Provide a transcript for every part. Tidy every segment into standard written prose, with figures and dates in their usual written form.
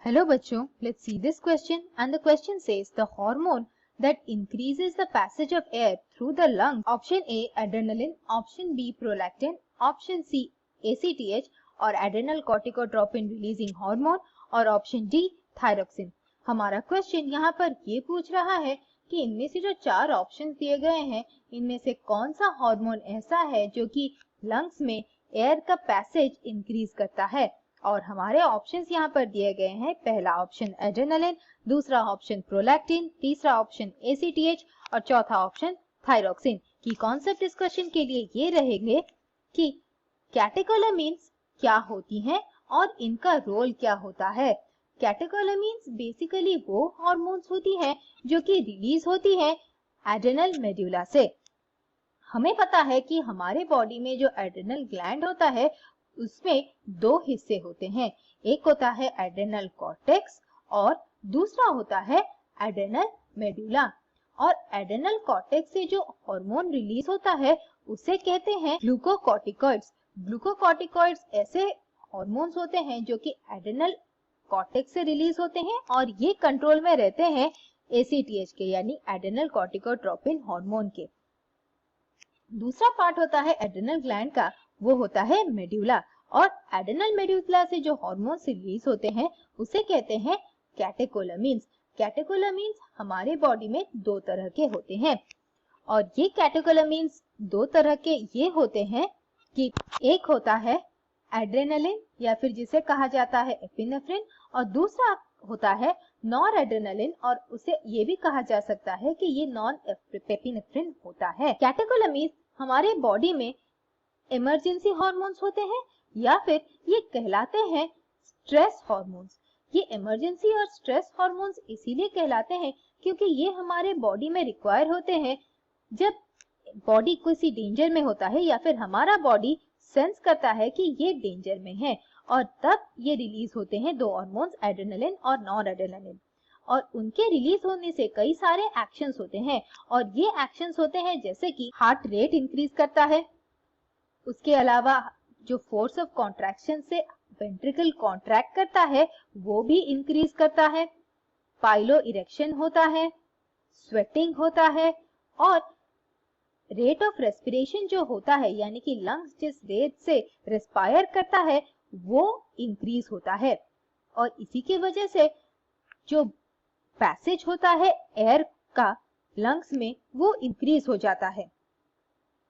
Hello bachcho, let's see this question, and the question says the hormone that increases the passage of air through the lungs. Option A adrenaline, option B prolactin, option C ACTH और adrenal corticotropin releasing hormone और option D thyroxine. हमारा question यहाँ पर ये पूछ रहा है कि इनमें से जो चार ऑप्शन दिए गए हैं इनमें से कौन सा हार्मोन ऐसा है जो कि लंग्स में एयर का पैसेज इंक्रीज करता है। और हमारे ऑप्शंस यहाँ पर दिए गए हैं। पहला ऑप्शन एड्रेनालिन, दूसरा ऑप्शन प्रोलैक्टिन, तीसरा ऑप्शन एसीटीएच और चौथा ऑप्शन थायरोक्सिन। की कॉन्सेप्ट डिस्कशन के लिए ये रहेंगे कि कैटेकोलामीन्स क्या होती हैं और इनका रोल क्या होता है। कैटेकोलामीन्स बेसिकली वो हार्मोन्स होती हैं जो कि रिलीज होती हैं एड्रेनल मेड्यूला से। हमें पता है कि हमारे बॉडी में जो एड्रेनल ग्लैंड होता है उसमें दो हिस्से होते हैं, एक होता है एड्रेनल कॉर्टेक्स और दूसरा होता है एड्रेनल मेडुला। और एड्रेनल कॉर्टेक्स से जो हार्मोन रिलीज होता है उसे कहते हैं ग्लूकोकॉर्टिकॉइड्स। ग्लूकोकॉर्टिकॉइड्स ऐसे हार्मोन्स होते हैं जो कि एड्रेनल कॉर्टेक्स से रिलीज होते हैं और ये कंट्रोल में रहते हैं एसीटीएच के यानी एड्रेनल कॉर्टिकोट्रोपिन हार्मोन के। दूसरा पार्ट होता है एड्रेनल ग्लैंड का, वो होता है मेड्यूला। और एड्रेनल मेड्यूला से जो हार्मोन्स रिलीज होते हैं उसे कहते हैं कैटेकोलामीन्स। कैटेकोलामीन्स हमारे बॉडी में दो तरह के होते हैं और ये कैटेकोलामीन्स दो तरह के ये होते हैं कि एक होता है एड्रेनालिन या फिर जिसे कहा जाता है एपिनेफ्रिन और दूसरा होता है नॉन एड्रेनालिन और उसे ये भी कहा जा सकता है कि ये नॉन एपिनेफ्रिन होता है। कैटेकोलामीन्स हमारे बॉडी में इमरजेंसी हार्मोन्स होते हैं या फिर ये कहलाते हैं स्ट्रेस हार्मोन्स। ये इमरजेंसी और स्ट्रेस हार्मोन्स इसीलिए कहलाते हैं क्योंकि ये हमारे बॉडी में रिक्वायर होते हैं जब बॉडी किसी डेंजर में होता है या फिर हमारा बॉडी सेंस करता है कि ये डेंजर में है और तब ये रिलीज होते हैं दो हार्मोन्स एड्रेनालिन और नॉन एड्रेनालिन। और उनके रिलीज होने से कई सारे एक्शंस होते हैं और ये एक्शंस होते हैं जैसे कि हार्ट रेट इंक्रीज करता है, उसके अलावा जो फोर्स ऑफ कॉन्ट्रैक्शन से वेंट्रिकल कॉन्ट्रैक्ट करता है वो भी इंक्रीज करता है, पाइलो इरेक्शन होता है, स्वेटिंग होता है और रेट ऑफ रेस्पिरेशन जो होता है यानी कि लंग्स जिस रेट से रेस्पायर करता है वो इंक्रीज होता है। और इसी की वजह से जो पैसेज होता है एयर का लंग्स में वो इंक्रीज हो जाता है।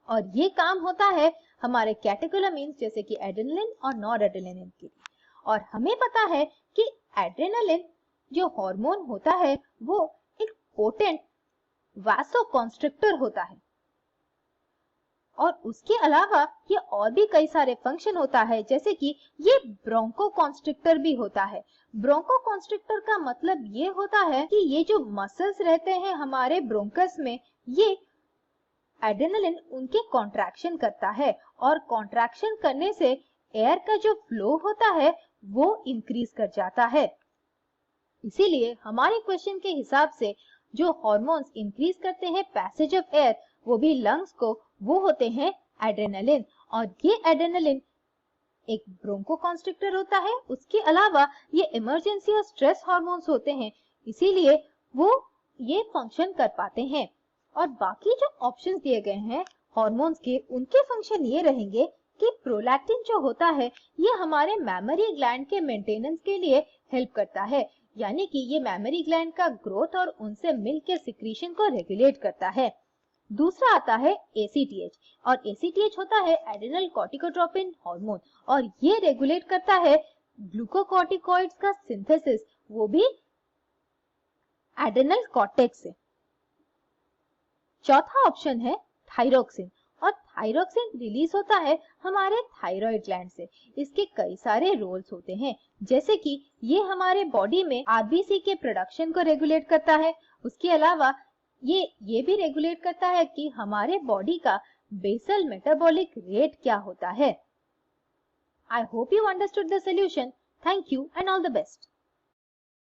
और ये काम होता है हमारे कैटेकोलामीन्स जैसे कि एड्रेनालिन और नॉन एड्रेनालिन के लिए। और हमें पता है कि एड्रेनालिन जो हार्मोन होता है वो एक पोटेंट वासोकॉन्स्ट्रिक्टर होता है और उसके अलावा ये और भी कई सारे फंक्शन होता है जैसे कि ये ब्रोंकोकॉन्स्ट्रिक्टर भी होता है। ब्रोंकोकॉन्स्ट्रिक्टर का मतलब ये होता है कि ये जो मसल्स रहते हैं हमारे ब्रोंकस में ये एड्रेनालिन उनके कॉन्ट्रैक्शन करता है और कॉन्ट्रैक्शन करने से एयर का जो फ्लो होता है वो इंक्रीज कर जाता है। इसीलिए हमारे क्वेश्चन के हिसाब से जो हार्मोन्स इंक्रीज करते हैं पैसेज ऑफ एयर वो भी लंग्स को वो होते हैं एड्रेनालिन। और ये एड्रेनालिन एक ब्रोंकोकॉन्स्ट्रिक्टर होता है, उसके अलावा ये इमरजेंसी और स्ट्रेस हार्मोन्स होते हैं इसीलिए वो ये फंक्शन कर पाते हैं। और बाकी जो ऑप्शंस दिए गए हैं हार्मोन्स के उनके फंक्शन ये रहेंगे कि प्रोलैक्टिन जो होता है ये हमारे मैमरी ग्लैंड के मेंटेनेंस के लिए हेल्प करता है यानी कि ये मैमरी ग्लैंड का ग्रोथ और उनसे मिलकर सिक्रीशन को रेगुलेट करता है। दूसरा आता है एसीटीएच और एसीटीएच होता है एड्रेनल कॉर्टिकोट्रोपिन हार्मोन और ये रेगुलेट करता है ग्लूकोकॉर्टिकॉइड्स का सिंथेसिस वो भी एड्रेनल कॉर्टेक्स से। चौथा ऑप्शन है थायरोक्सिन और थायरोक्सिन रिलीज होता है हमारे थायराइड ग्लैंड से। इसके कई सारे रोल्स होते हैं जैसे कि ये हमारे बॉडी में आरबीसी के प्रोडक्शन को रेगुलेट करता है, उसके अलावा ये भी रेगुलेट करता है कि हमारे बॉडी का बेसल मेटाबॉलिक रेट क्या होता है। I hope you understood the solution. Thank you and all the best.